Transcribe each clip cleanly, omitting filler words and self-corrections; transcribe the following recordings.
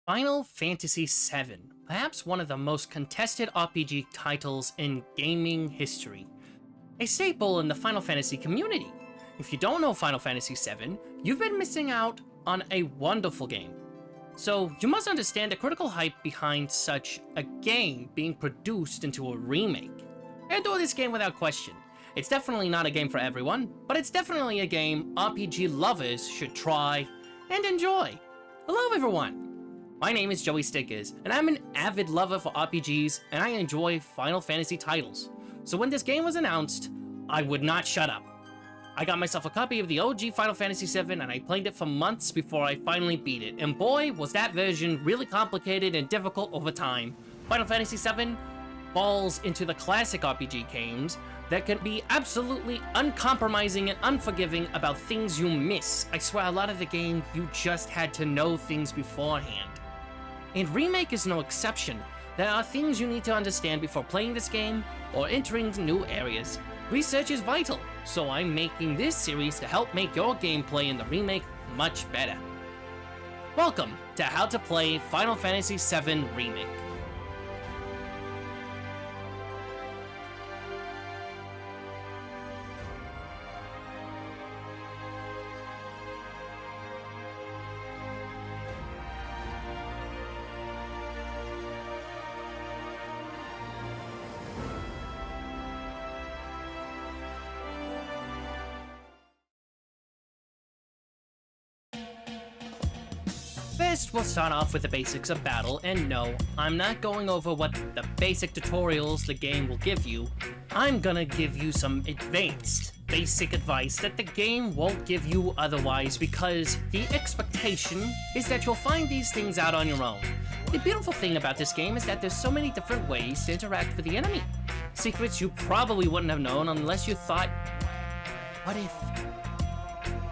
Final Fantasy VII, perhaps one of the most contested RPG titles in gaming history. A staple in the Final Fantasy community. If you don't know Final Fantasy VII, you've been missing out on a wonderful game. So you must understand the critical hype behind such a game being produced into a remake. I adore this game without question. It's definitely not a game for everyone, but it's definitely a game RPG lovers should try and enjoy. Hello everyone! My name is Joey Stickers, and I'm an avid lover for RPGs, and I enjoy Final Fantasy titles. So when this game was announced, I would not shut up. I got myself a copy of the OG Final Fantasy VII, and I played it for months before I finally beat it. And boy, was that version really complicated and difficult over time. Final Fantasy VII falls into the classic RPG games that can be absolutely uncompromising and unforgiving about things you miss. I swear, a lot of the game, you just had to know things beforehand. And Remake is no exception. There are things you need to understand before playing this game or entering new areas. Research is vital, so I'm making this series to help make your gameplay in the remake much better. Welcome to How to Play Final Fantasy VII Remake. First, we'll start off with the basics of battle, and no, I'm not going over what the basic tutorials the game will give you. I'm gonna give you some advanced, basic advice that the game won't give you otherwise, because the expectation is that you'll find these things out on your own. The beautiful thing about this game is that there's so many different ways to interact with the enemy. Secrets you probably wouldn't have known unless you thought, what if?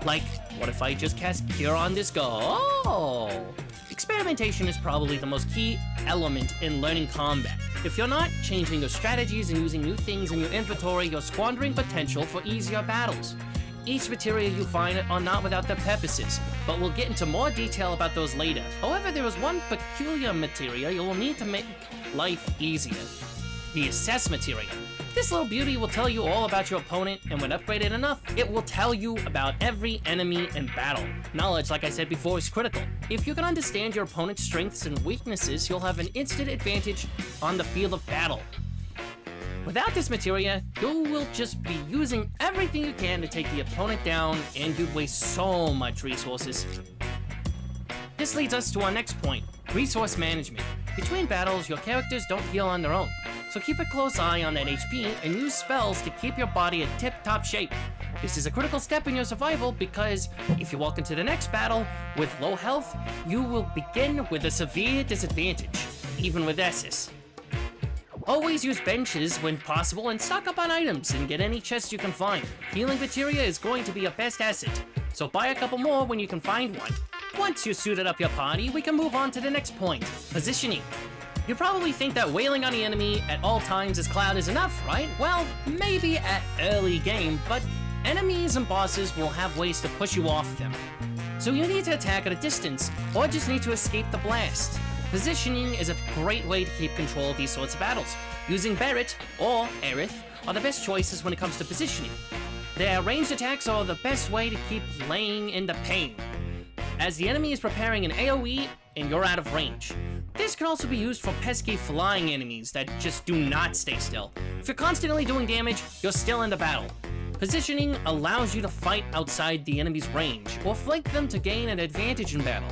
Like, what if I just cast Cure on this guy? Oh! Experimentation is probably the most key element in learning combat. If you're not changing your strategies and using new things in your inventory, you're squandering potential for easier battles. Each materia you find are not without their purposes, but we'll get into more detail about those later. However, there is one peculiar materia you will need to make life easier. The Assess materia. This little beauty will tell you all about your opponent, and when upgraded enough, it will tell you about every enemy in battle. Knowledge, like I said before, is critical. If you can understand your opponent's strengths and weaknesses, you'll have an instant advantage on the field of battle. Without this materia, you will just be using everything you can to take the opponent down, and you'd waste so much resources. This leads us to our next point, resource management. Between battles, your characters don't heal on their own. So keep a close eye on that HP and use spells to keep your body in tip-top shape. This is a critical step in your survival because if you walk into the next battle with low health, you will begin with a severe disadvantage, even with SS. Always use benches when possible and stock up on items and get any chest you can find. Healing materia is going to be your best asset, so buy a couple more when you can find one. Once you've suited up your party, we can move on to the next point, positioning. You probably think that wailing on the enemy at all times as Cloud is enough, right? Well, maybe at early game, but enemies and bosses will have ways to push you off them. So you need to attack at a distance, or just need to escape the blast. Positioning is a great way to keep control of these sorts of battles. Using Barret or Aerith are the best choices when it comes to positioning. Their ranged attacks are the best way to keep laying in the pain, as the enemy is preparing an AoE and you're out of range. This can also be used for pesky flying enemies that just do not stay still. If you're constantly doing damage, you're still in the battle. Positioning allows you to fight outside the enemy's range, or flank them to gain an advantage in battle.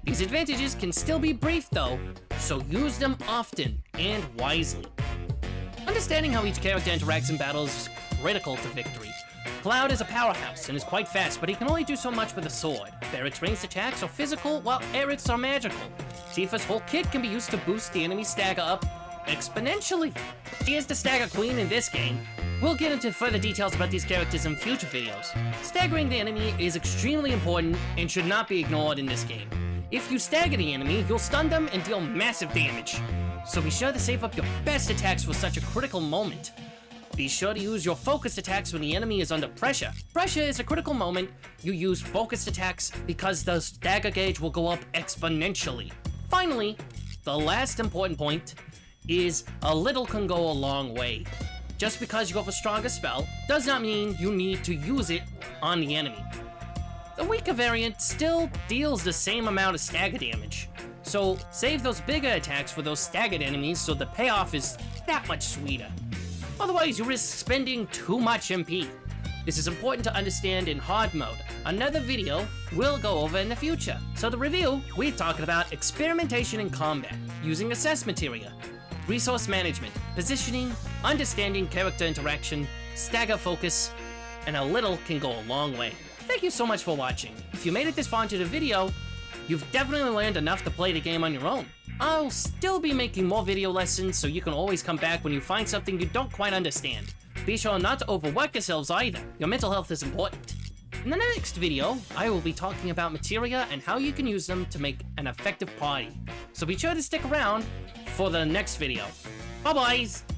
These advantages can still be brief though, so use them often and wisely. Understanding how each character interacts in battles is critical to victory. Cloud is a powerhouse and is quite fast, but he can only do so much with a sword. Barret's ranged attacks are physical, while Aerith's are magical. Tifa's whole kit can be used to boost the enemy's stagger up exponentially. She is the stagger queen in this game. We'll get into further details about these characters in future videos. Staggering the enemy is extremely important and should not be ignored in this game. If you stagger the enemy, you'll stun them and deal massive damage. So be sure to save up your best attacks for such a critical moment. Be sure to use your focused attacks when the enemy is under pressure. Pressure is a critical moment. You use focused attacks because the stagger gauge will go up exponentially. Finally, the last important point is a little can go a long way. Just because you have a stronger spell does not mean you need to use it on the enemy. The weaker variant still deals the same amount of stagger damage, so save those bigger attacks for those staggered enemies so the payoff is that much sweeter. Otherwise, you risk spending too much MP. This is important to understand in hard mode. Another video we'll go over in the future. So the review, we're talking about experimentation in combat, using assess materia, resource management, positioning, understanding character interaction, stagger focus, and a little can go a long way. Thank you so much for watching. If you made it this far into the video, you've definitely learned enough to play the game on your own. I'll still be making more video lessons, so you can always come back when you find something you don't quite understand. Be sure not to overwork yourselves either. Your mental health is important. In the next video, I will be talking about materia and how you can use them to make an effective party. So be sure to stick around for the next video. Bye-byes!